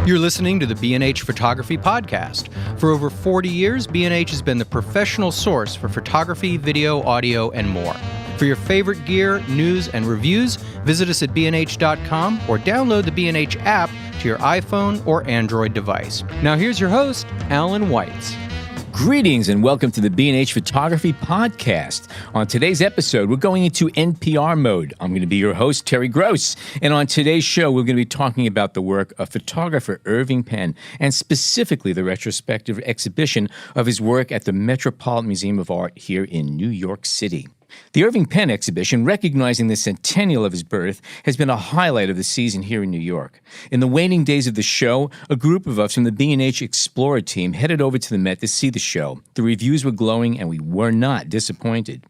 You're listening to the B&H Photography Podcast. For over 40 years, B&H has been the professional source for photography, video, audio, and more. For your favorite gear, news, and reviews, visit us at bnh.com or download the B&H app to your iPhone or Android device. Now here's your host, Alan Weitz. Greetings and welcome to the B&H Photography Podcast. On today's episode, we're going into NPR mode. I'm going to be your host, Terry Gross. And on today's show, we're going to be talking about the work of photographer Irving Penn, and specifically the retrospective exhibition of his work at the Metropolitan Museum of Art here in New York City. The Irving Penn exhibition, recognizing the centennial of his birth, has been a highlight of the season here in New York. In the waning days of the show, a group of us from the B&H Explorer team headed over to the Met to see the show. The reviews were glowing, and we were not disappointed.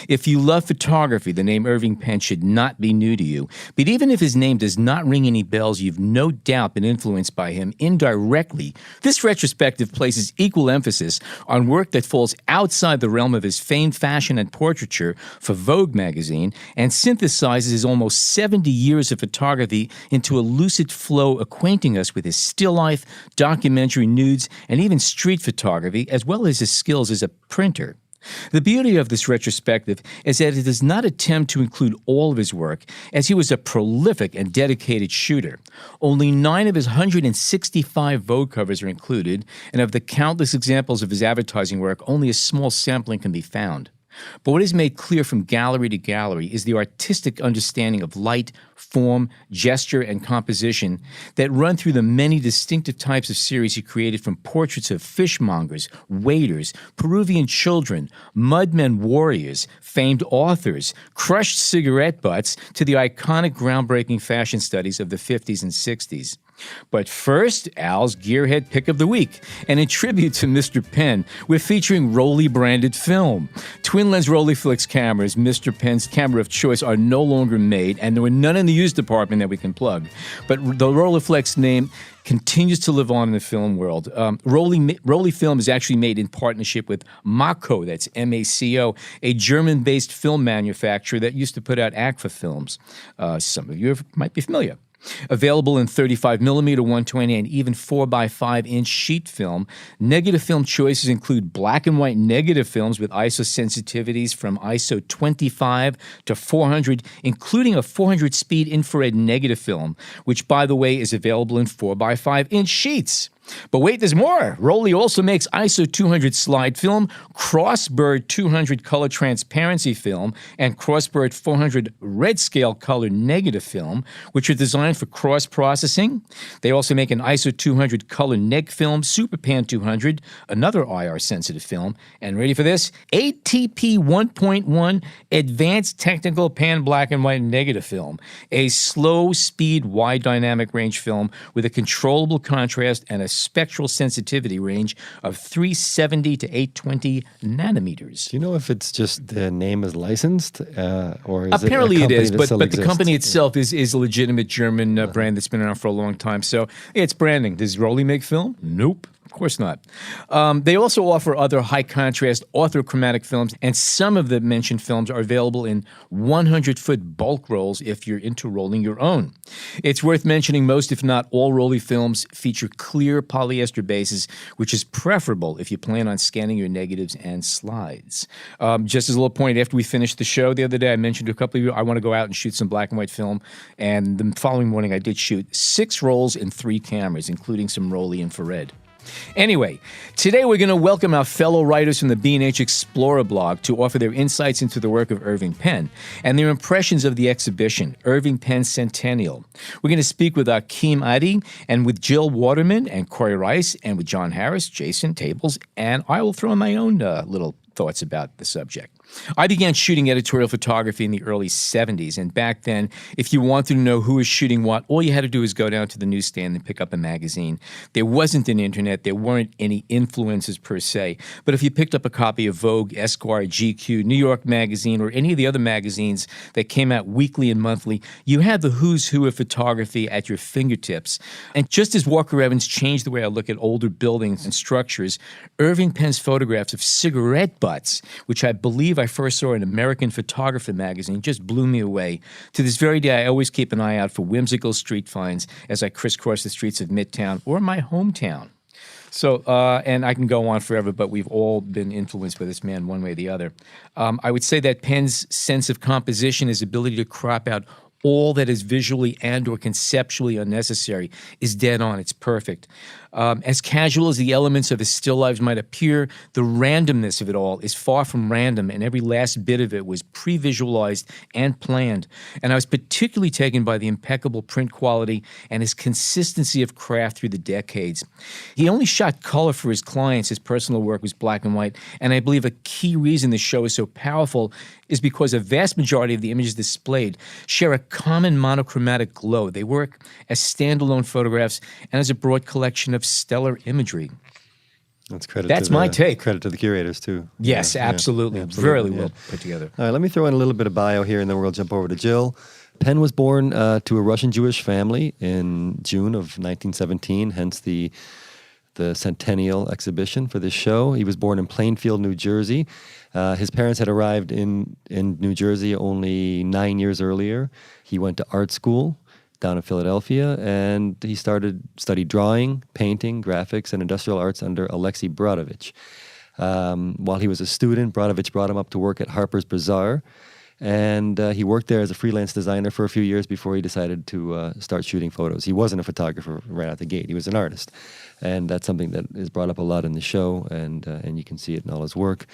If you love photography, the name Irving Penn should not be new to you. But even if his name does not ring any bells, you've no doubt been influenced by him indirectly. This retrospective places equal emphasis on work that falls outside the realm of his famed fashion and portraiture for Vogue Magazine and synthesizes his almost 70 years of photography into a lucid flow, acquainting us with his still life, documentary, nudes, and even street photography, as well as his skills as a printer. The beauty of this retrospective is that it does not attempt to include all of his work, as he was a prolific and dedicated shooter. Only 9 of his 165 Vogue covers are included, and of the countless examples of his advertising work, only a small sampling can be found. But what is made clear from gallery to gallery is the artistic understanding of light, form, gesture, and composition that run through the many distinctive types of series he created, from portraits of fishmongers, waiters, Peruvian children, mudmen warriors, famed authors, crushed cigarette butts, to the iconic groundbreaking fashion studies of the 50s and 60s. But first, Al's Gearhead Pick of the Week. And in tribute to Mr. Penn, we're featuring Rolly-branded film. Twin-lens Rolleiflex cameras, Mr. Penn's camera of choice, are no longer made, and there were none in the used department that we can plug. But the Rolleiflex name continues to live on in the film world. Rolly Film is actually made in partnership with Mako, that's M-A-C-O, a German-based film manufacturer that used to put out Agfa films. Some of you might be familiar. Available in 35mm, 120, and even 4x5-inch sheet film. Negative film choices include black and white negative films with ISO sensitivities from ISO 25 to 400, including a 400-speed infrared negative film, which, by the way, is available in 4x5-inch sheets. But wait, there's more. Rolly also makes ISO 200 slide film, Crossbird 200 color transparency film, and Crossbird 400 red scale color negative film, which are designed for cross-processing. They also make an ISO 200 color neg film, Superpan 200, another IR-sensitive film, and ready for this? ATP 1.1 Advanced Technical Pan Black and White Negative Film, a slow-speed wide dynamic range film with a controllable contrast and a spectral sensitivity range of 370 to 820 nanometers. Do you know if it's just the name is licensed, or is apparently it is, but exists? the company itself is a legitimate German brand that's been around for a long time. So it's branding. Does Rolly make film? Nope. Of course not. They also offer other high-contrast orthochromatic films, and some of the mentioned films are available in 100-foot bulk rolls if you're into rolling your own. It's worth mentioning most, if not all, Rolly films feature clear polyester bases, which is preferable if you plan on scanning your negatives and slides. Just as a little point, after we finished the show the other day, I mentioned to a couple of you, I want to go out and shoot some black and white film, and the following morning I did shoot 6 rolls and 3 cameras, including some Rolly infrared. Anyway, today we're going to welcome our fellow writers from the B&H Explorer blog to offer their insights into the work of Irving Penn and their impressions of the exhibition, Irving Penn Centennial. We're going to speak with Akeem Addy and with Jill Waterman and Cory Rice and with John Harris, Jason Tables, and I will throw in my own little thoughts about the subject. I began shooting editorial photography in the early 70s, and back then, if you wanted to know who was shooting what, all you had to do was go down to the newsstand and pick up a magazine. There wasn't an internet, there weren't any influencers per se, but if you picked up a copy of Vogue, Esquire, GQ, New York Magazine, or any of the other magazines that came out weekly and monthly, you had the who's who of photography at your fingertips. And just as Walker Evans changed the way I look at older buildings and structures, Irving Penn's photographs of cigarette butts, which I believe believe I first saw an American Photographer magazine. It just blew me away. To this very day, I always keep an eye out for whimsical street finds as I crisscross the streets of Midtown or my hometown. So, and I can go on forever, but we've all been influenced by this man one way or the other. I would say that Penn's sense of composition, his ability to crop out all that is visually and or conceptually unnecessary, is dead on. It's perfect. As casual as the elements of his still lives might appear, the randomness of it all is far from random, and every last bit of it was pre-visualized and planned. And I was particularly taken by the impeccable print quality and his consistency of craft through the decades. He only shot color for his clients. His personal work was black and white, and I believe a key reason this show is so powerful is because a vast majority of the images displayed share a common monochromatic glow. They work as standalone photographs and as a broad collection of stellar imagery. That's my take. Credit to the curators, too. Yes, absolutely. Very well put together. All right, let me throw in a little bit of bio here, and then we'll jump over to Jill. Penn was born to a Russian Jewish family in June of 1917, hence the centennial exhibition for this show. He was born in Plainfield, New Jersey. His parents had arrived in New Jersey only 9 years earlier. He went to art school down in Philadelphia, and he studied drawing, painting, graphics, and industrial arts under Alexei Brodovich. While he was a student, Brodovich brought him up to work at Harper's Bazaar, and he worked there as a freelance designer for a few years before he decided to start shooting photos. He wasn't a photographer right out the gate. He was an artist, and that's something that is brought up a lot in the show, and you can see it in all his work.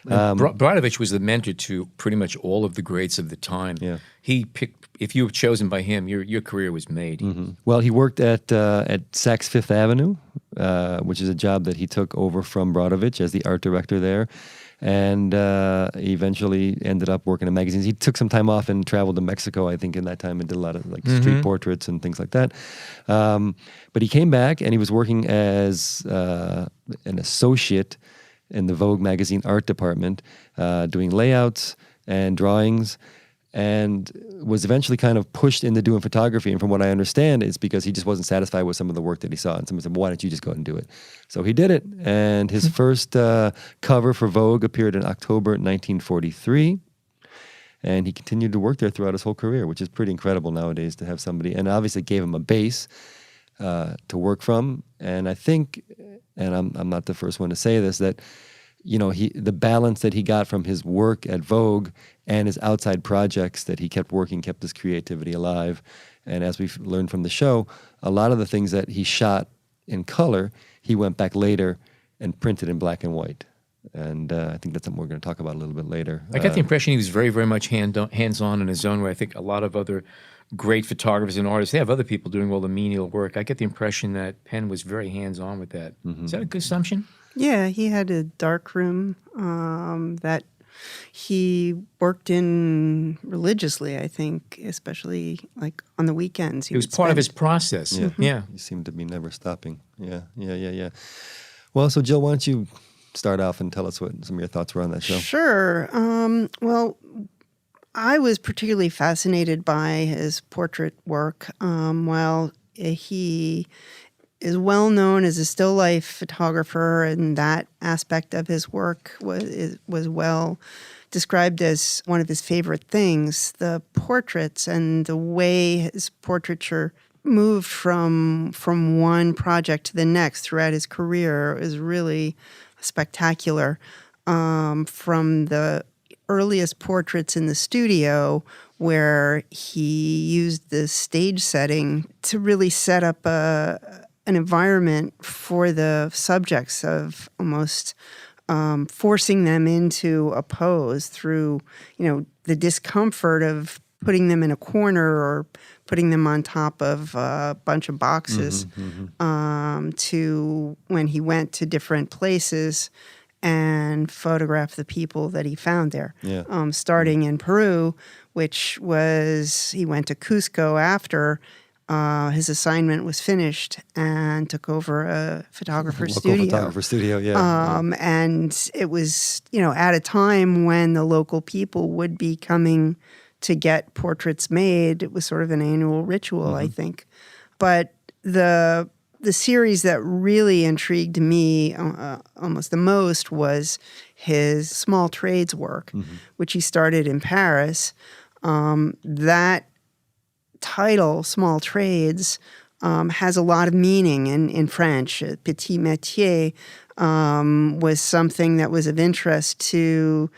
Brodovich was the mentor to pretty much all of the greats of the time. Yeah. He picked. If you were chosen by him, your career was made. Mm-hmm. Well, he worked at Saks Fifth Avenue, which is a job that he took over from Brodovich as the art director there, and he eventually ended up working in magazines. He took some time off and traveled to Mexico, I think, in that time, and did a lot of street portraits and things like that. But he came back, and he was working as an associate in the Vogue Magazine art department, doing layouts and drawings, and was eventually kind of pushed into doing photography. And from what I understand, it's because he just wasn't satisfied with some of the work that he saw. And someone said, well, why don't you just go ahead and do it? So he did it. And his first cover for Vogue appeared in October 1943. And he continued to work there throughout his whole career, which is pretty incredible nowadays to have somebody. And obviously gave him a base to work from. And I think, and I'm not the first one to say this, that the balance that he got from his work at Vogue and his outside projects that he kept working kept his creativity alive. And as we've learned from the show, a lot of the things that he shot in color, he went back later and printed in black and white. And I think that's something we're going to talk about a little bit later. I got the impression he was very, very much hands-on in his own way. I think a lot of other great photographers and artists, they have other people doing all the menial work. I get the impression that Penn was very hands-on with that. Mm-hmm. Is that a good assumption? Yeah, he had a dark room that he worked in religiously, I think, especially like on the weekends. It was part of his process. Yeah. Mm-hmm. Yeah. He seemed to be never stopping. Yeah. Well, so Jill, why don't you start off and tell us what some of your thoughts were on that show? Sure. Well, I was particularly fascinated by his portrait work. While he is well known as a still life photographer, and that aspect of his work was well described as one of his favorite things. The portraits and the way his portraiture moved from one project to the next throughout his career is really spectacular. From the earliest portraits in the studio, where he used the stage setting to really set up an environment for the subjects, of almost forcing them into a pose through, the discomfort of putting them in a corner or putting them on top of a bunch of boxes, to when he went to different places and photograph the people that he found there. Yeah. Starting in Peru, which was, he went to Cusco after his assignment was finished and took over a photographer's studio. Yeah. And it was, at a time when the local people would be coming to get portraits made. It was sort of an annual ritual, I think. But the the series that really intrigued me almost the most was his small trades work, which he started in Paris. That title, Small Trades, has a lot of meaning in French. Petit métier was something that was of interest to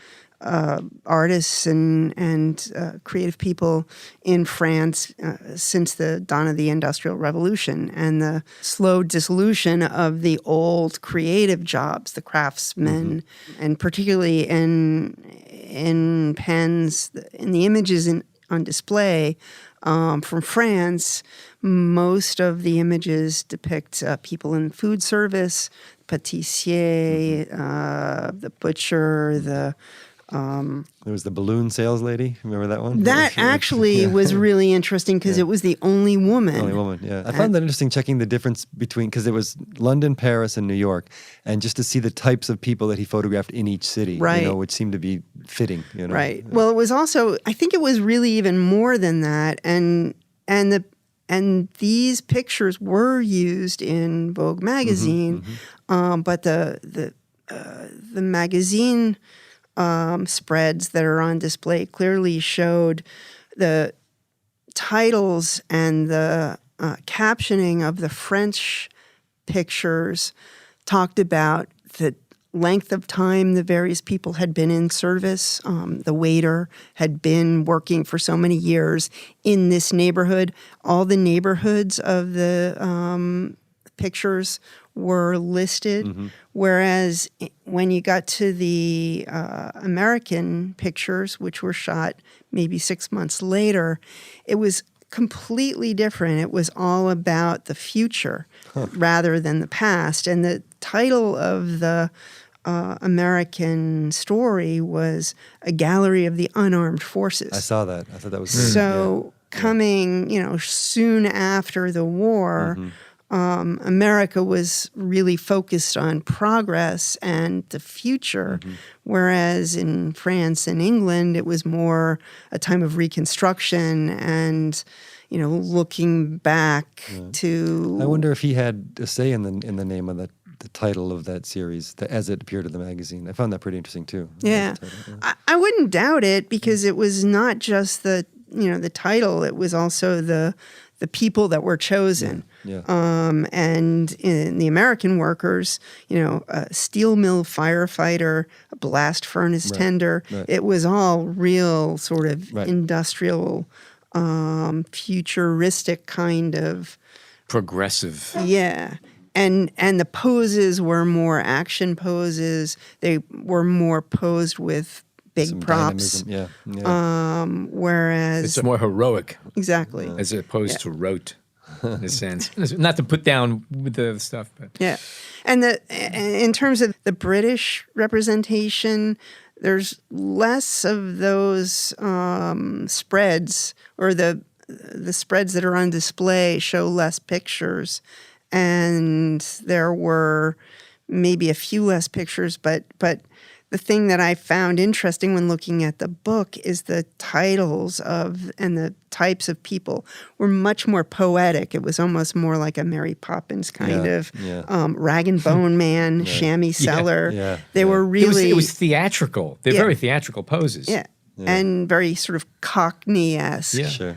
artists and creative people in France since the dawn of the Industrial Revolution and the slow dissolution of the old creative jobs, the craftsmen, and particularly in Penn's, in the images on display from France, most of the images depict people in food service, pâtissier, the butcher, there was the balloon sales lady. Remember that one? That actually was really interesting because it was the only woman. Only woman, yeah. I found that interesting, checking the difference between, because it was London, Paris, and New York, and just to see the types of people that he photographed in each city, right. Which seemed to be fitting, Right. Well, it was also, I think it was really even more than that, and these pictures were used in Vogue Magazine, but the magazine spreads that are on display clearly showed the titles and the captioning of the French pictures talked about the length of time the various people had been in service. The waiter had been working for so many years in this neighborhood. All the neighborhoods of the pictures were listed, whereas when you got to the American pictures, which were shot maybe 6 months later, it was completely different. It was all about the future rather than the past. And the title of the American story was A Gallery of the Unarmed Forces. I saw that. I thought that was coming, soon after the war, America was really focused on progress and the future, whereas in France and England, it was more a time of reconstruction and, looking back to... I wonder if he had a say in the name of the title of that series as it appeared in the magazine. I found that pretty interesting too. Yeah. I wouldn't doubt it because it was not just the title, it was also the people that were chosen. And in the American workers, a steel mill firefighter, a blast furnace tender, it was all real sort of industrial, futuristic kind of... Progressive. Yeah. And the poses were more action poses. They were more posed with big some props. dynamism, Whereas... It's more heroic. Exactly. As opposed to rote, in a sense. Not to put down with the stuff, but... Yeah. And in terms of the British representation, there's less of those spreads, or the spreads that are on display show less pictures. And there were maybe a few less pictures, but the thing that I found interesting when looking at the book is the titles and the types of people were much more poetic. It was almost more like a Mary Poppins kind of rag and bone man, chamois cellar. They were really... It was theatrical. They're very theatrical poses. Yeah. And very sort of Cockney-esque. Yeah. Sure.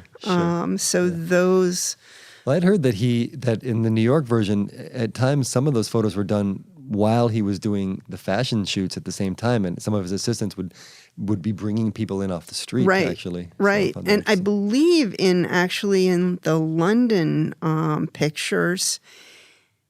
Those... Well, I'd heard that in the New York version, at times some of those photos were done while he was doing the fashion shoots at the same time, and some of his assistants would be bringing people in off the street, actually. Right, and I believe in the London pictures,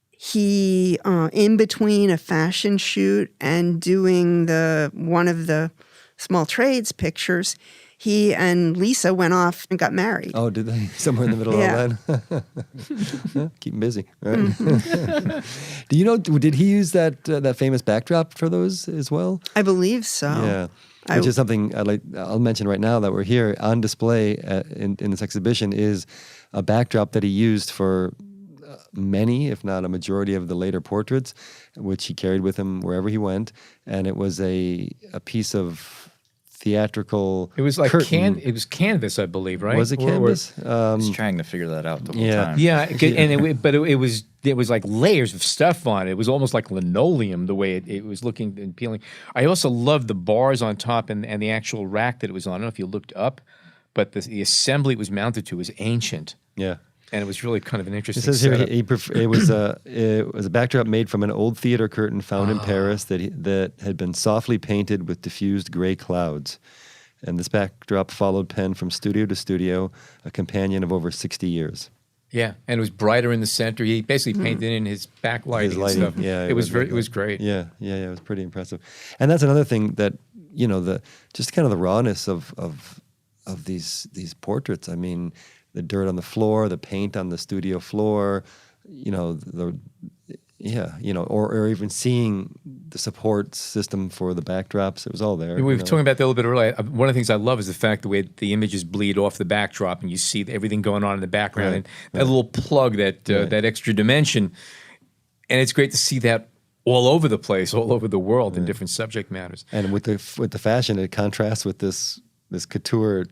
he, in between a fashion shoot and doing one of the small trades pictures, he and Lisa went off and got married. Oh, did they? Somewhere in the middle of that? Keep him busy, right? Do you know, did he use that famous backdrop for those as well? I believe so. Yeah. Which is something I'll mention right now that we're here on display in this exhibition is a backdrop that he used for many, if not a majority of the later portraits, which he carried with him wherever he went. And it was a piece of theatrical. It was like curtain. it was canvas, I believe, right? Was it canvas? I was trying to figure that out the whole yeah. time. Yeah, but it was like layers of stuff on it. It was almost like linoleum the way it was looking and peeling. I also loved the bars on top and the actual rack that it was on. I don't know if you looked up, but the assembly it was mounted to was ancient. Yeah. And it was really kind of an interesting It says here setup. it was a backdrop made from an old theater curtain found in Paris that had been softly painted with diffused gray clouds. And this backdrop followed Penn from studio to studio, a companion of over 60 years. Yeah, and it was brighter in the center. He basically painted in his backlighting His lighting, and stuff. yeah, it was great. Yeah, it was pretty impressive. And that's another thing that, just kind of the rawness of these portraits. I mean, the dirt on the floor, the paint on the studio floor, or even seeing the support system for the backdrops. It was all there. We were talking about that a little bit earlier. One of the things I love is the fact the way the images bleed off the backdrop and you see everything going on in the background and that little plug, that extra dimension. And it's great to see that all over the place, all over the world in different subject matters. And with the fashion, it contrasts with this couture,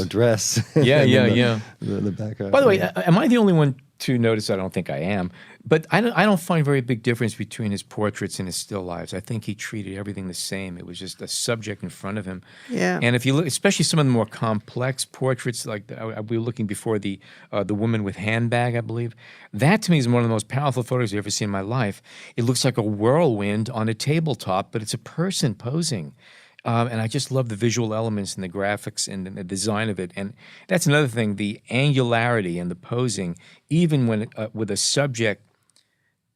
dress. Yeah, The background. By the way, am I the only one to notice? I don't think I am, but I don't find very big difference between his portraits and his still lives. I think he treated everything the same. It was just a subject in front of him. Yeah. And if you look, especially some of the more complex portraits, like we were looking before the woman with handbag, I believe. That to me is one of the most powerful photos I've ever seen in my life. It looks like a whirlwind on a tabletop, but it's a person posing. And I just love the visual elements and the graphics and the design of it. And that's another thing, the angularity and the posing, even when with a subject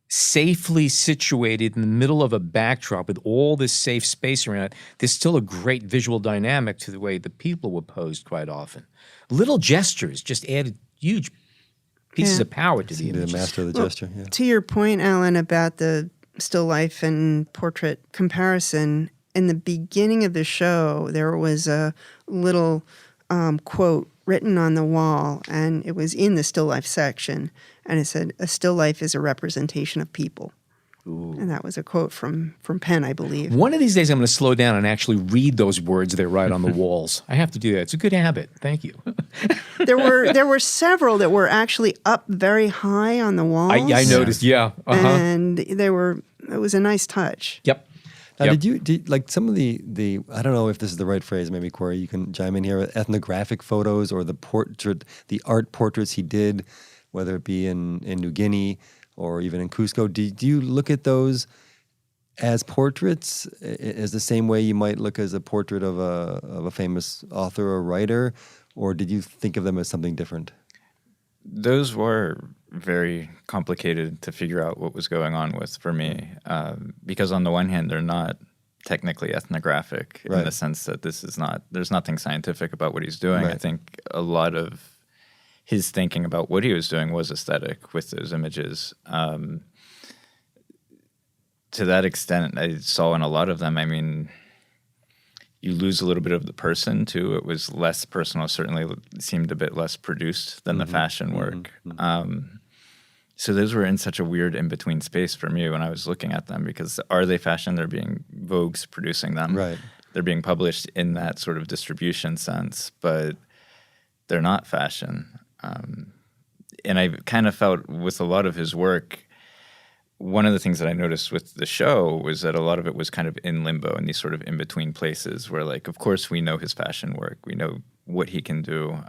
safely situated in the middle of a backdrop with all this safe space around it, there's still a great visual dynamic to the way the people were posed quite often. Little gestures just added huge pieces of power to the images. The master of the gesture, yeah. To your point, Alan, about the still life and portrait comparison, in the beginning of the show, there was a little quote written on the wall, and it was in the still life section, and it said, "A still life is a representation of people." Ooh. And that was a quote from Penn, I believe. One of these days, I'm going to slow down and actually read those words they write on the walls. I have to do that. It's a good habit. Thank you. There were several that were actually up very high on the walls. I noticed. Yeah. And it was a nice touch. Yep. Now, did like some of the I don't know if this is the right phrase, maybe Cory, you can chime in here, ethnographic photos or the art portraits he did, whether it be in New Guinea or even in Cusco, do you look at those as portraits as the same way you might look as a portrait of a famous author or writer, or did you think of them as something different? Those were very complicated to figure out what was going on with for me, because on the one hand, they're not technically ethnographic in the sense that there's nothing scientific about what he's doing. Right. I think a lot of his thinking about what he was doing was aesthetic with those images. To that extent, I saw in a lot of them, I mean, you lose a little bit of the person too. It was less personal, certainly seemed a bit less produced than the fashion work. So those were in such a weird in-between space for me when I was looking at them, because are they fashion? They're being Vogue's producing them. Right. They're being published in that sort of distribution sense, but they're not fashion. And I kind of felt with a lot of his work, one of the things that I noticed with the show was that a lot of it was kind of in limbo, in these sort of in-between places where, like, of course we know his fashion work, we know what he can do,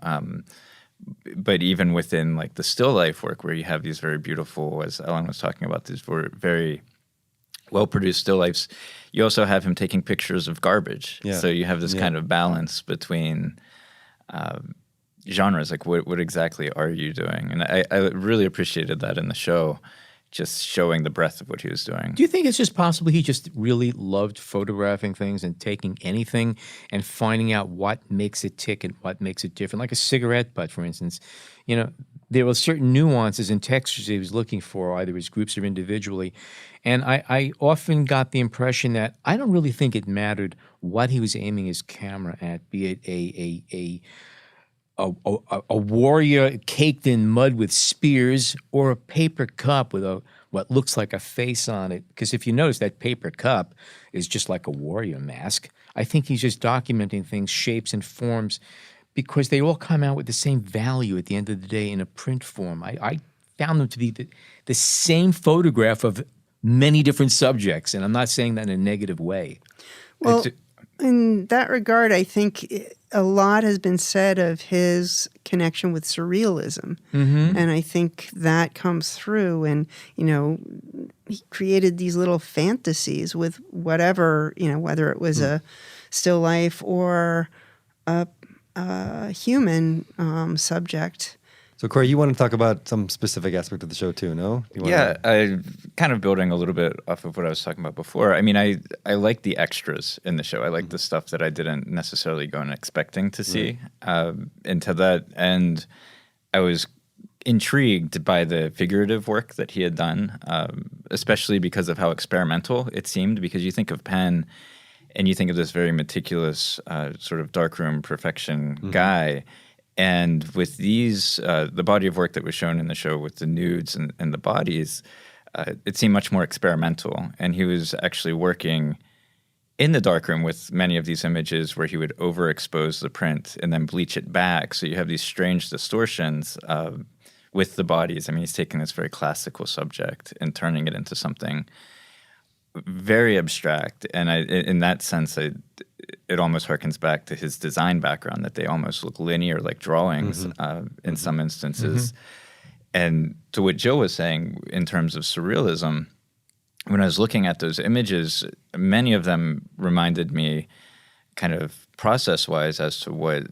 but even within, like, the still life work where you have these very beautiful, as Ellen was talking about, these very well-produced still lifes, you also have him taking pictures of garbage. Yeah. So you have this kind of balance between genres, like what exactly are you doing? And I really appreciated that in the show, just showing the breadth of what he was doing. Do you think it's just possible he just really loved photographing things and taking anything and finding out what makes it tick and what makes it different? Like a cigarette butt, for instance. You know, there were certain nuances and textures he was looking for, either as groups or individually. And I often got the impression that I don't really think it mattered what he was aiming his camera at, be it a warrior caked in mud with spears, or a paper cup with what looks like a face on it. Because if you notice, that paper cup is just like a warrior mask. I think he's just documenting things, shapes and forms, because they all come out with the same value at the end of the day in a print form. I found them to be the same photograph of many different subjects, and I'm not saying that in a negative way. Well, in that regard, I think a lot has been said of his connection with surrealism. And I think that comes through. And, he created these little fantasies with whatever, whether it was a still life or a human subject. So, Cory, you want to talk about some specific aspect of the show too, no? I kind of building a little bit off of what I was talking about before. I mean, I like the extras in the show. I like the stuff that I didn't necessarily go in expecting to see. And to that end, I was intrigued by the figurative work that he had done, especially because of how experimental it seemed. Because you think of Penn, and you think of this very meticulous sort of darkroom perfection guy. And with these, the body of work that was shown in the show with the nudes and the bodies, it seemed much more experimental. And he was actually working in the darkroom with many of these images where he would overexpose the print and then bleach it back. So you have these strange distortions with the bodies. I mean, he's taking this very classical subject and turning it into something very abstract. And in that sense, it almost harkens back to his design background, that they almost look linear, like drawings in some instances. And to what Jill was saying in terms of surrealism, when I was looking at those images, many of them reminded me kind of process-wise as to what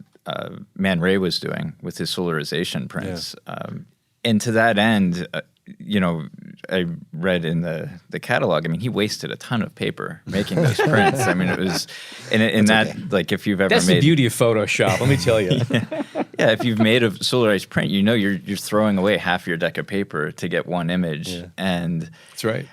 Man Ray was doing with his solarization prints. And to that end, I read in the catalog, I mean, he wasted a ton of paper making those prints. I mean, it was, in that, okay. Like, if you've ever That's the beauty of Photoshop, let me tell you. Yeah, if you've made a solarized print, you're throwing away half your deck of paper to get one image. Yeah. And that's right.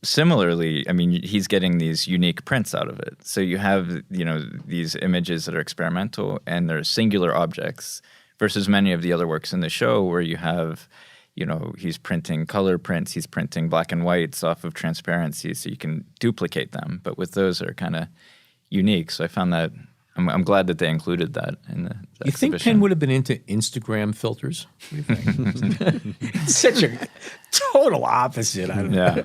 Similarly, I mean, he's getting these unique prints out of it. So you have, these images that are experimental and they're singular objects, versus many of the other works in the show where you have, he's printing color prints, he's printing black and whites off of transparency so you can duplicate them. But with those, they're kind of unique. So I found that, I'm glad that they included that in the You exhibition. think Penn would have been into Instagram filters? What do you think? It's such a total opposite. I don't know.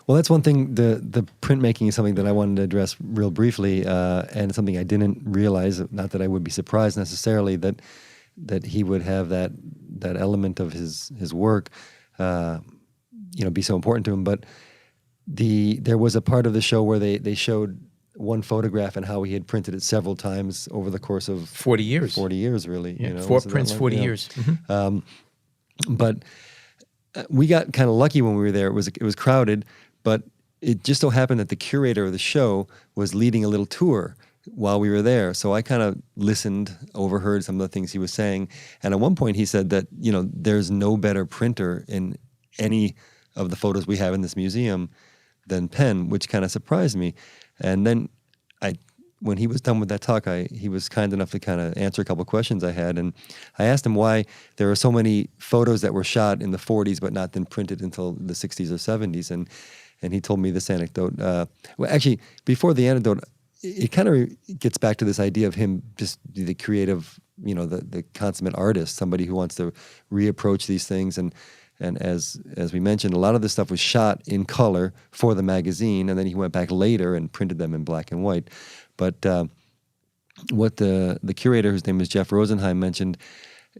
Well, that's one thing. The printmaking is something that I wanted to address real briefly, and something I didn't realize, not that I would be surprised necessarily, that he would have that element of his work, be so important to him. But there was a part of the show where they showed one photograph and how he had printed it several times over the course of 40 years. 40 years, really. Yeah, 4 prints, 40 years. But we got kind of lucky when we were there. It was crowded, but it just so happened that the curator of the show was leading a little tour while we were there. So I kind of listened, overheard some of the things he was saying. And at one point he said that, there's no better printer in any of the photos we have in this museum than Penn, which kind of surprised me. And then when he was done with that talk, he was kind enough to kind of answer a couple of questions I had. And I asked him why there are so many photos that were shot in the 40s but not then printed until the 60s or 70s. And he told me this anecdote. Well, actually, before the anecdote, it kind of gets back to this idea of him just the creative, the consummate artist, somebody who wants to reapproach these things. And as we mentioned, a lot of this stuff was shot in color for the magazine, and then he went back later and printed them in black and white. But what the curator, whose name is Jeff Rosenheim, mentioned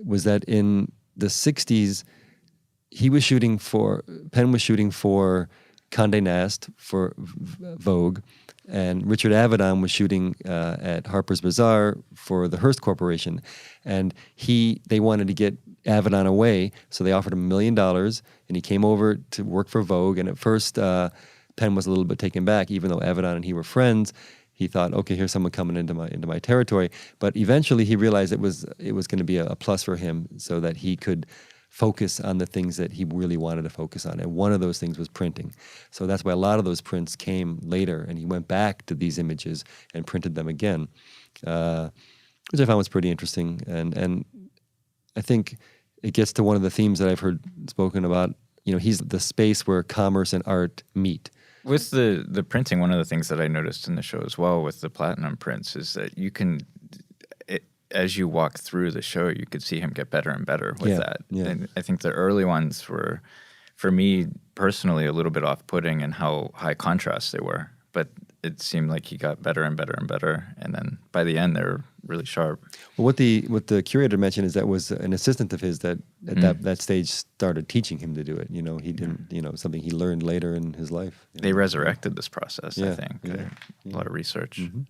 was that in the 60s, Penn was shooting for Condé Nast, for Vogue, and Richard Avedon was shooting at Harper's Bazaar for the Hearst Corporation. And they wanted to get Avedon away, so they offered him $1 million, and he came over to work for Vogue. And at first, Penn was a little bit taken back, even though Avedon and he were friends. He thought, okay, here's someone coming into my territory. But eventually, he realized it was going to be a plus for him, so that he could focus on the things that he really wanted to focus on. And one of those things was printing. So that's why a lot of those prints came later, and he went back to these images and printed them again, which I found was pretty interesting. And I think it gets to one of the themes that I've heard spoken about. He's the space where commerce and art meet. With the printing, one of the things that I noticed in the show as well with the platinum prints is that you can, as you walk through the show, you could see him get better and better with that. Yeah. And I think the early ones were, for me personally, a little bit off-putting in how high contrast they were. But it seemed like he got better and better and better, and then by the end, they're really sharp. Well, what the curator mentioned is that was an assistant of his that at that stage started teaching him to do it. He didn't, something he learned later in his life. They resurrected this process, I think. Yeah. A lot of research. Mm-hmm.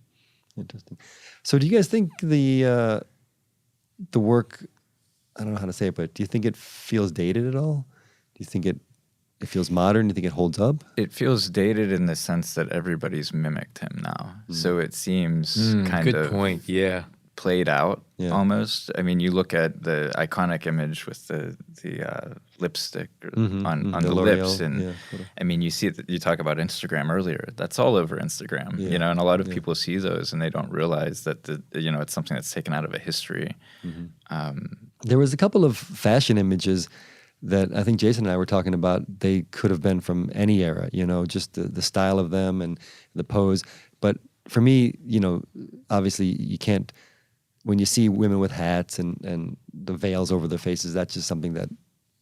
Interesting. So do you guys think the work, I don't know how to say it, but do you think it feels dated at all? Do you think it feels modern? Do you think it holds up? It feels dated in the sense that everybody's mimicked him now. So it seems kind good of point. Yeah. played out Yeah. almost. I mean, you look at the iconic image with the lipstick on the L'Oreal, lips, and yeah. I mean, you see it, you talk about Instagram earlier. That's all over Instagram, Yeah. and a lot of people see those and they don't realize that it's something that's taken out of a history. There was a couple of fashion images that I think Jason and I were talking about. They could have been from any era, just the style of them and the pose. But for me, obviously you can't, when you see women with hats and the veils over their faces, that's just something that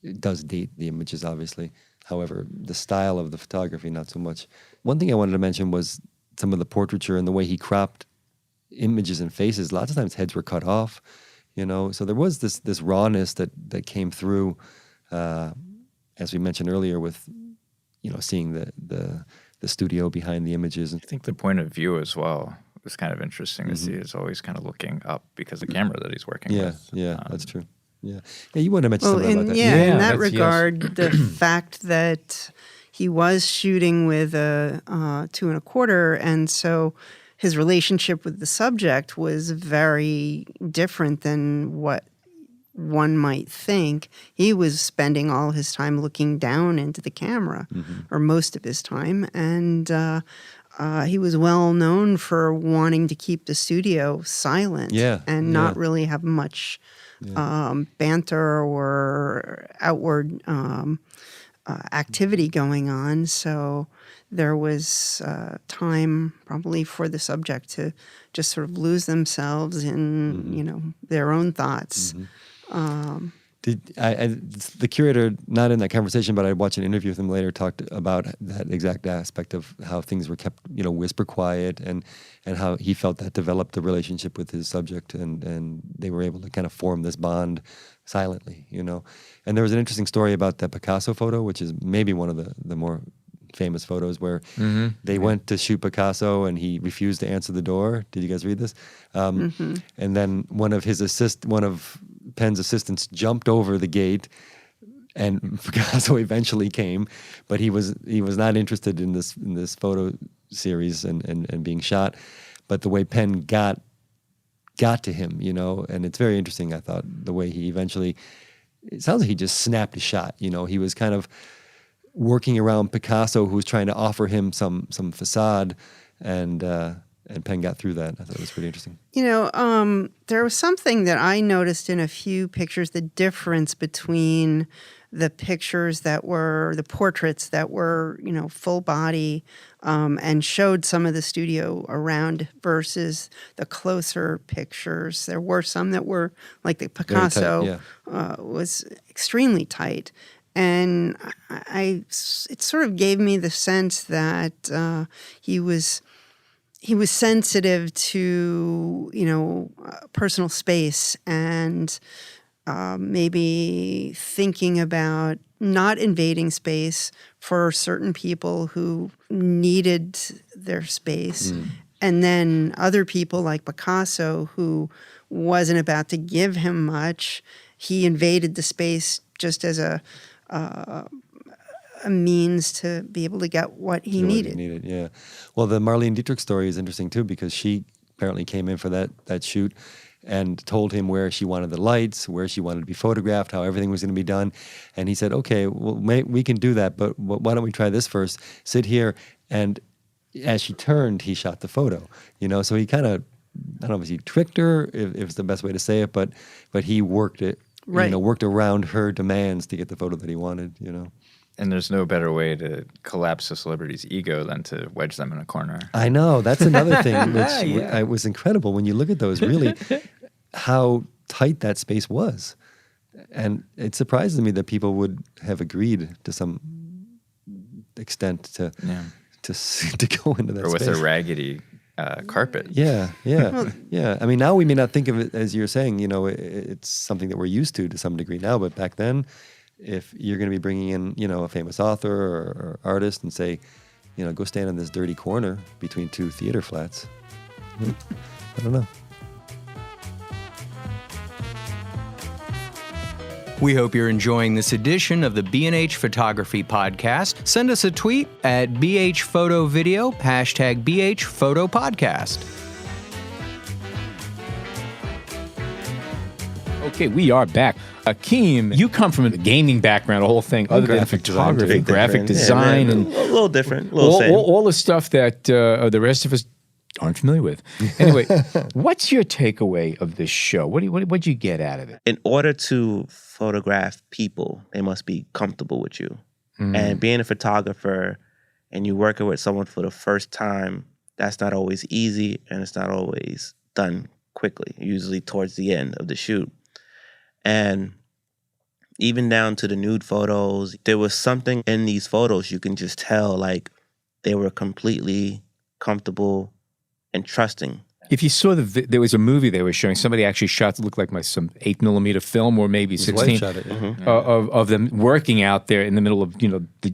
it does date the images, obviously. However, the style of the photography, not so much. One thing I wanted to mention was some of the portraiture and the way he cropped images and faces. Lots of times heads were cut off, so there was this rawness that came through, as we mentioned earlier, with seeing the studio behind the images. I think the point of view as well was kind of interesting to see. Is always kind of looking up because the camera that he's working with. Yeah, that's true. Yeah, you wanted to mention something about that. In that that's- regard, the fact that he was shooting with a 2.25, and so his relationship with the subject was very different than what one might think. He was spending all his time looking down into the camera, or most of his time, and he was well known for wanting to keep the studio silent and not really have much banter or outward activity going on. So there was time probably for the subject to just sort of lose themselves in their own thoughts. The curator, not in that conversation, but I watched an interview with him later, talked about that exact aspect of how things were kept, whisper quiet, and how he felt that developed the relationship with his subject, and they were able to kind of form this bond silently, And there was an interesting story about the Picasso photo, which is maybe one of the more famous photos, where they went to shoot Picasso and he refused to answer the door. Did you guys read this? And then one of Penn's assistants jumped over the gate, and Picasso eventually came, but he was not interested in this photo series and being shot. But the way Penn got to him, and it's very interesting. I thought the way he eventually, it sounds like he just snapped a shot. He was kind of working around Picasso, who was trying to offer him some facade, and Penn got through that. I thought it was pretty interesting. There was something that I noticed in a few pictures, the difference between the pictures that were, the portraits that were, full body and showed some of the studio around versus the closer pictures. There were some that were, like the Picasso, was extremely tight. And it sort of gave me the sense that he was sensitive to, personal space, and maybe thinking about not invading space for certain people who needed their space. And then other people like Picasso, who wasn't about to give him much, he invaded the space just as a means to be able to get what he needed. Yeah. Well, the Marlene Dietrich story is interesting too, because she apparently came in for that shoot, and told him where she wanted the lights, where she wanted to be photographed, how everything was going to be done. And he said, okay, well, we can do that, but why don't we try this first? Sit here. And as she turned, he shot the photo, so he kind of, I don't know if he tricked her, if it's the best way to say it, but he worked it, Right. Worked around her demands to get the photo that he wanted, And there's no better way to collapse a celebrity's ego than to wedge them in a corner. I know. That's another thing which was incredible when you look at those, really, how tight that space was. And it surprises me that people would have agreed to some extent to go into that Or with space. a raggedy carpet. Yeah. I mean, now we may not think of it as you're saying, it's something that we're used to some degree now, but back then, if you're going to be bringing in, a famous author or artist and say, go stand in this dirty corner between two theater flats, I don't know. We hope you're enjoying this edition of the B&H Photography Podcast. Send us a tweet at BHPhotoVideo, hashtag BHPhotoPodcast. Okay, we are back. Akeem, you come from a gaming background, a whole thing, other than graphic design, photography, too. graphic design, and a little different, a little same. all the stuff that the rest of us aren't familiar with. Anyway, what's your takeaway of this show? What'd you get out of it? In order to photograph people, they must be comfortable with you. And being a photographer and you working with someone for the first time, that's not always easy, and it's not always done quickly, usually towards the end of the shoot. And even down to the nude photos, there was something in these photos you can just tell, like, they were completely comfortable and trusting. If you saw there was a movie they were showing, somebody actually shot, it looked like some 8mm film or maybe His 16 wife shot it, yeah. of them working out there in the middle of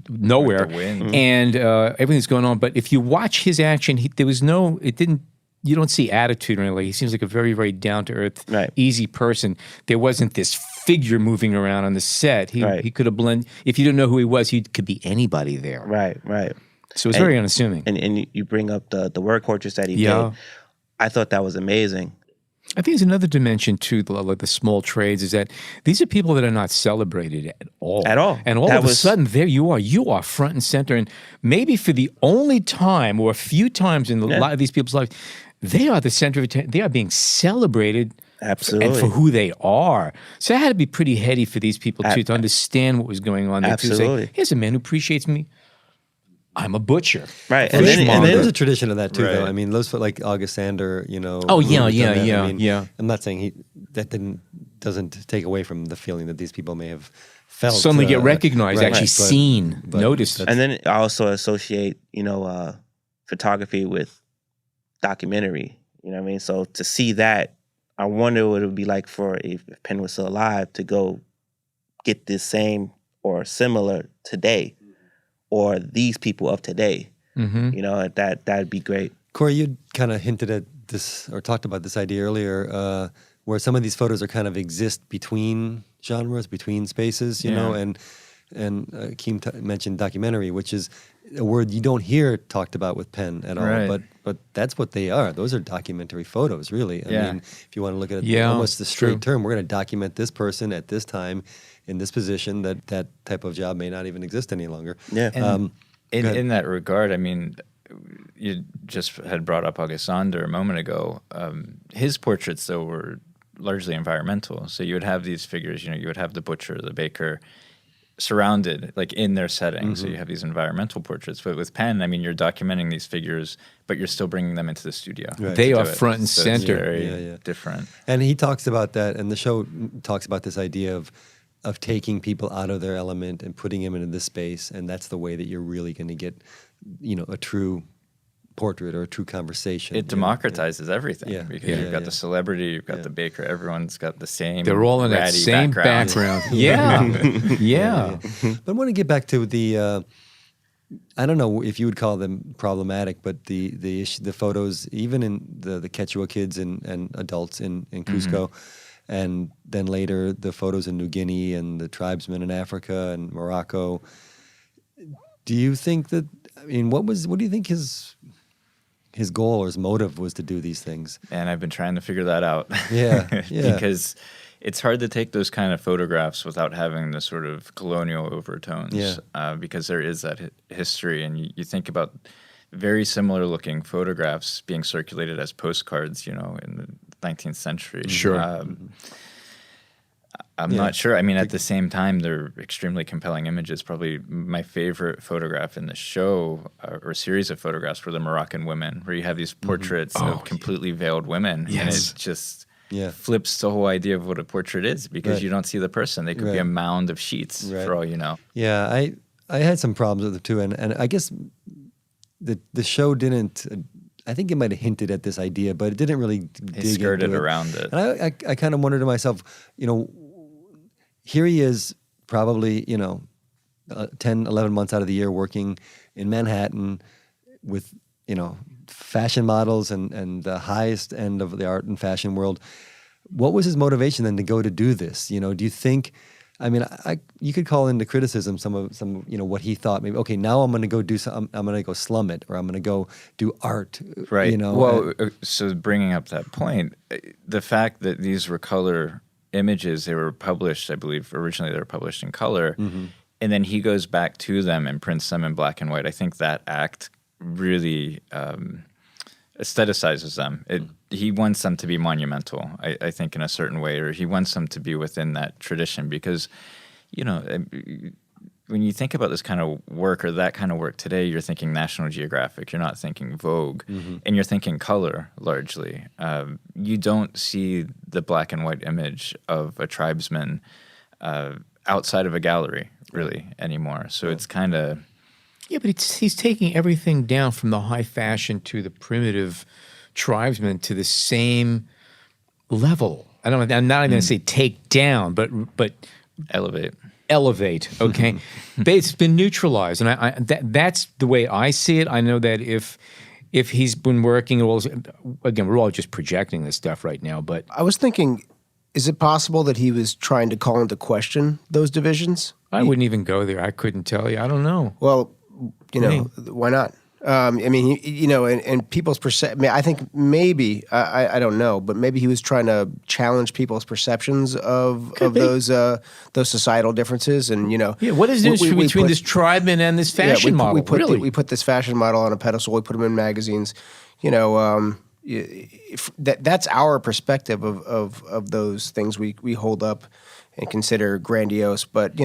nowhere, With the wind. and everything's going on. But if you watch his action, you don't see attitude or anything. He seems like a very, very down to earth, Right. easy person. There wasn't this figure moving around on the set. He could have blended. If you didn't know who he was, he could be anybody there. Right. So it's very unassuming. And you bring up the work portraits that he Yeah. did. I thought that was amazing. I think there's another dimension to like the small trades is that these are people that are not celebrated at all. At all. And all That of a was- sudden, there you are front and center. And maybe for the only time or a few times in a lot of these people's lives, they are the center of attention. They are being celebrated. Absolutely. And for who they are. So that had to be pretty heady for these people too, to understand what was going on. They too say, Absolutely. here's a man who appreciates me. I'm a butcher. Right. And And there's then a tradition of that too, though. Right. I mean, those like August Sander, Oh, yeah, who's done that. yeah, I mean, yeah. I'm not saying doesn't take away from the feeling that these people may have felt. Suddenly get recognized, right, actually but- seen, but noticed. that's- And then I also associate, photography with documentary. You know what I mean? So to see that, I wonder what it would be like for if Penn was still alive to go get this same or similar today, or these people of today. Mm-hmm. That'd be great. Cory, you kind of hinted at this or talked about this idea earlier, where some of these photos are kind of exist between genres, between spaces, you know, and Akeem mentioned documentary, which is a word you don't hear talked about with Penn at all, Right. but that's what they are. Those are documentary photos, really. I mean, if you want to look at it, almost the straight term, we're going to document this person at this time in this position. That type of job may not even exist any longer. Yeah. In that regard, I mean, you just had brought up August Sander a moment ago. His portraits, though, were largely environmental. So you would have these figures, you would have the butcher, the baker, surrounded, like in their setting. So you have these environmental portraits. But with Penn, I mean, you're documenting these figures, but you're still bringing them into the studio. Right. They to are do it. front and So it's center. very different. And he talks about that, and the show talks about this idea of taking people out of their element and putting them into this space, and that's the way that you're really going to get, a true portrait or a true conversation. It democratizes everything Yeah. because Yeah. you've got Yeah. the celebrity, you've got the baker, everyone's got the same. They're all in that ratty same background. Yeah. But I want to get back to the. I don't know if you would call them problematic, but the photos, even in the Quechua kids and adults in Cusco, and then later the photos in New Guinea and the tribesmen in Africa and Morocco. Do you think that? I mean, what do you think his his goal or his motive was to do these things. And I've been trying to figure that out. Yeah. Because it's hard to take those kind of photographs without having the sort of colonial overtones. Yeah. Because there is that history, and you think about very similar looking photographs being circulated as postcards, in the 19th century. Sure. I'm not sure. I mean, at the same time, they're extremely compelling images. Probably my favorite photograph in the show or series of photographs were the Moroccan women, where you have these portraits of completely veiled women. Yes. And it just flips the whole idea of what a portrait is, because you don't see the person. They could be a mound of sheets for all you know. Yeah, I had some problems with it too. And I guess the show didn't... I think it might have hinted at this idea, but it didn't really dig skirted into it. around it. And I kind of wondered to myself, here he is probably, 10, 11 months out of the year working in Manhattan with, fashion models and the highest end of the art and fashion world. What was his motivation then to go to do this? Do you think... I mean, you could call into criticism some what he thought. Maybe, okay, now I'm going to go do some. I'm going to go slum it, or I'm going to go do art. Right. Well, so bringing up that point, the fact that these were color images, they were published, I believe, originally they were published in color, and then he goes back to them and prints them in black and white. I think that act really aestheticizes them. He wants them to be monumental, I think, in a certain way, or he wants them to be within that tradition, because, when you think about this kind of work or that kind of work today, you're thinking National Geographic, you're not thinking Vogue, and you're thinking color largely. You don't see the black and white image of a tribesman outside of a gallery, really, anymore. So it's kind of... Yeah, but he's taking everything down from the high fashion to the primitive tribesman to the same level. I'm not even going to say take down, but elevate. Okay, but it's been neutralized, and that's the way I see it. I know that if he's been working, again, we're all just projecting this stuff right now. But I was thinking, is it possible that he was trying to call into question those divisions? I wouldn't even go there. I couldn't tell you. I don't know. Well, why not? I mean, and people's perception. I think maybe I don't know, but maybe he was trying to challenge people's perceptions of those societal differences, and what is the difference between this tribeman and this fashion model? We put this fashion model on a pedestal. We put him in magazines. That's our perspective of those things we hold up and consider grandiose, but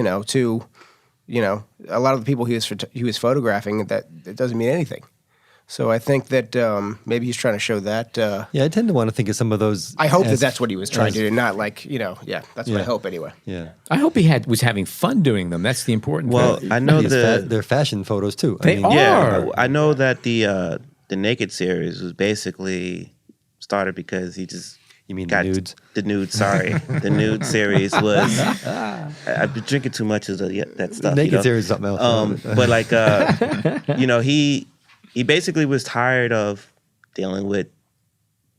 a lot of the people he was photographing, that it doesn't mean anything. So I think that maybe he's trying to show that. I tend to want to think of some of those. I hope that's what he was trying to do, not like that's what I hope anyway. Yeah, I hope he was having fun doing them. That's the important thing. Well, I know they're fashion photos too. They are. Yeah, I know that the Naked series was basically started because he just. You mean the nudes? The nudes, sorry. The nude series was... I've been drinking too much of that stuff. The Naked series is something else. But he basically was tired of dealing with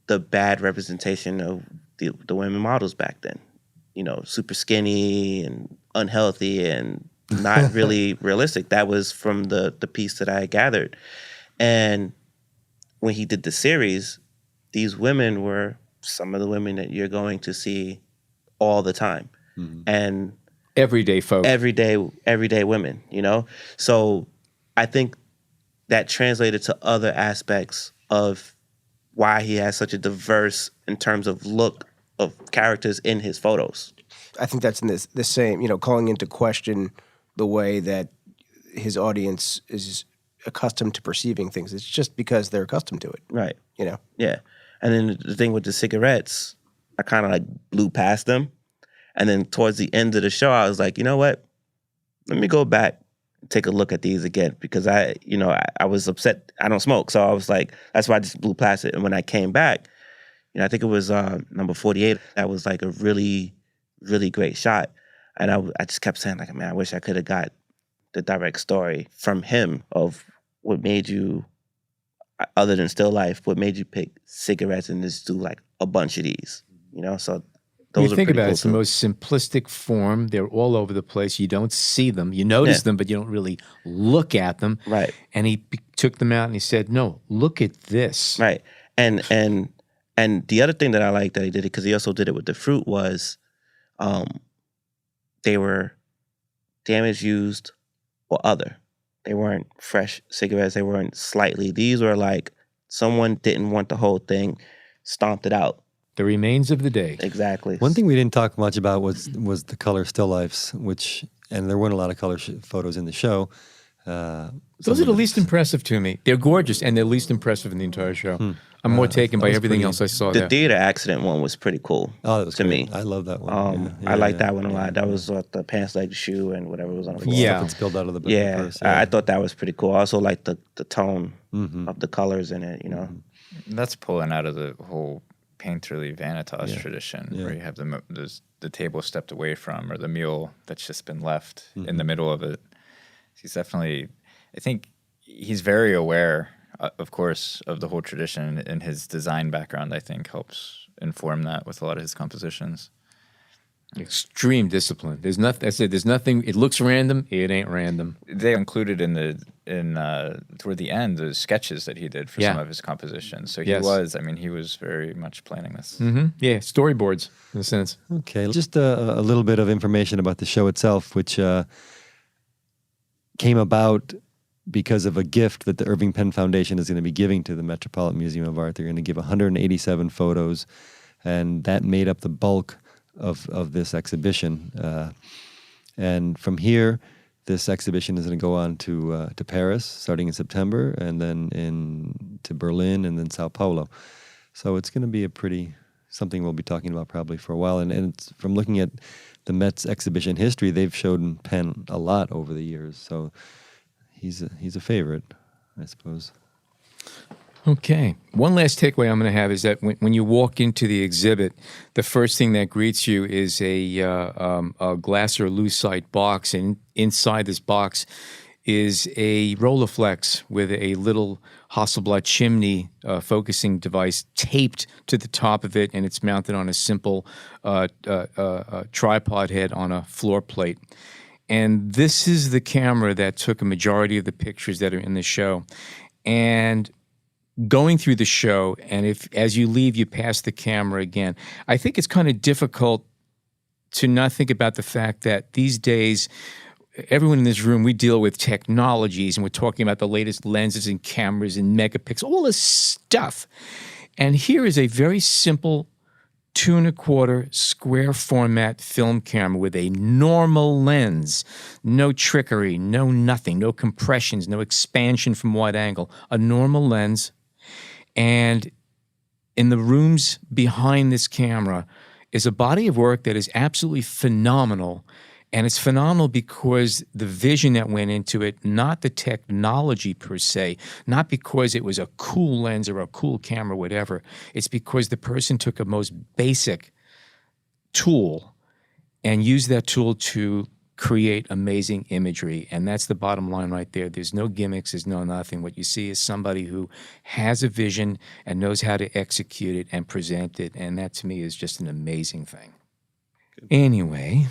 the bad representation of the women models back then. Super skinny and unhealthy and not really realistic. That was from the piece that I gathered. And when he did the series, these women were... some of the women that you're going to see all the time, and everyday folk, everyday women. So I think that translated to other aspects of why he has such a diverse in terms of look of characters in his photos. I think that's in the same, calling into question the way that his audience is accustomed to perceiving things. It's just because they're accustomed to it, right? Yeah. And then the thing with the cigarettes, I kind of blew past them. And then towards the end of the show, I was like, you know what? Let me go back and take a look at these again, because I was upset. I don't smoke. So I was like, that's why I just blew past it. And when I came back, I think it was number 48. That was like a really, really great shot. And I just kept saying, like, man, I wish I could have got the direct story from him of what made you... other than still life, what made you pick cigarettes and just do like a bunch of these, So those you are think pretty about it, cool it's the too. most simplistic form. They're all over the place. You don't see them. You notice Yeah. them, but you don't really look at them. Right. And he took them out and he said, "No, look at this." Right. And the other thing that I like that he did it, because he also did it with the fruit, was they were damage used or other. They weren't fresh cigarettes. They weren't slightly. These were like someone didn't want the whole thing, stomped it out. The remains of the day. Exactly. One thing we didn't talk much about was the color still lifes, and there weren't a lot of color photos in the show. Those are the least impressive to me. They're gorgeous, and they're least impressive in the entire show. I'm more taken by everything else I saw The there. theater accident one was pretty cool. Oh, that was to great. me. I love that one. I like that one a lot. That was the pants, leg, shoe, and whatever was on the floor. Yeah. Stuff that spilled out of the Yeah, purse. I thought that was pretty cool. I also like the tone of the colors in it. You know, That's pulling out of the whole painterly vanitas tradition, Yeah. where you have the table stepped away from, or the meal that's just been left in the middle of it. He's definitely, I think he's very aware, of course, of the whole tradition, and his design background, I think, helps inform that with a lot of his compositions. Extreme discipline. There's nothing. I said there's nothing. It looks random. It ain't random. They included toward the end the sketches that he did for Yeah. some of his compositions. So he Yes. he was very much planning this. Yeah, storyboards in a sense. Okay, just a little bit of information about the show itself, which came about because of a gift that the Irving Penn Foundation is going to be giving to the Metropolitan Museum of Art. They're going to give 187 photos, and that made up the bulk of this exhibition. And from here, this exhibition is going to go on to Paris, starting in September, and then to Berlin, and then Sao Paulo. So it's going to be something we'll be talking about probably for a while. And it's, from looking at the Met's exhibition history, they've showed Penn a lot over the years. So he's a favorite, I suppose. Okay. One last takeaway I'm going to have is that when you walk into the exhibit, the first thing that greets you is a glass or lucite box, and inside this box is a Rolleiflex with a little Hasselblad chimney focusing device taped to the top of it, and it's mounted on a simple tripod head on a floor plate. And this is the camera that took a majority of the pictures that are in the show. And going through the show, and if as you leave, you pass the camera again, I think it's kind of difficult to not think about the fact that these days, everyone in this room, we deal with technologies, and we're talking about the latest lenses and cameras and megapixels, all this stuff. And here is a very simple 2¼ square format film camera with a normal lens, no trickery, no nothing, no compressions, no expansion from wide angle, a normal lens. And in the rooms behind this camera is a body of work that is absolutely phenomenal. And it's phenomenal because the vision that went into it, not the technology per se, not because it was a cool lens or a cool camera, whatever. It's because the person took a most basic tool and used that tool to create amazing imagery. And that's the bottom line right there. There's no gimmicks, there's no nothing. What you see is somebody who has a vision and knows how to execute it and present it. And that to me is just an amazing thing. Anyway.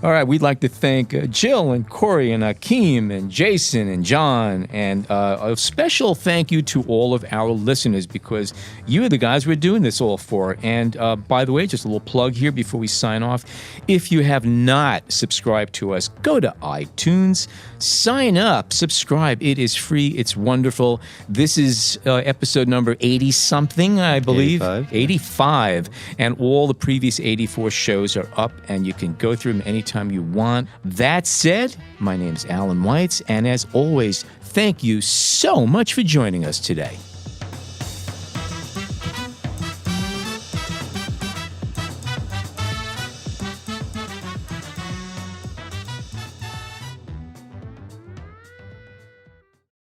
All right, we'd like to thank Jill and Cory and Akeem and Jason and John, and a special thank you to all of our listeners, because you are the guys we're doing this all for. And by the way, just a little plug here before we sign off. If you have not subscribed to us, go to iTunes, sign up, subscribe. It is free. It's wonderful. This is episode number 80-something, I believe. 85. And all the previous 84 shows are up, and you can go through them anytime you want. That said, my name is Alan Weitz, and as always, thank you so much for joining us today.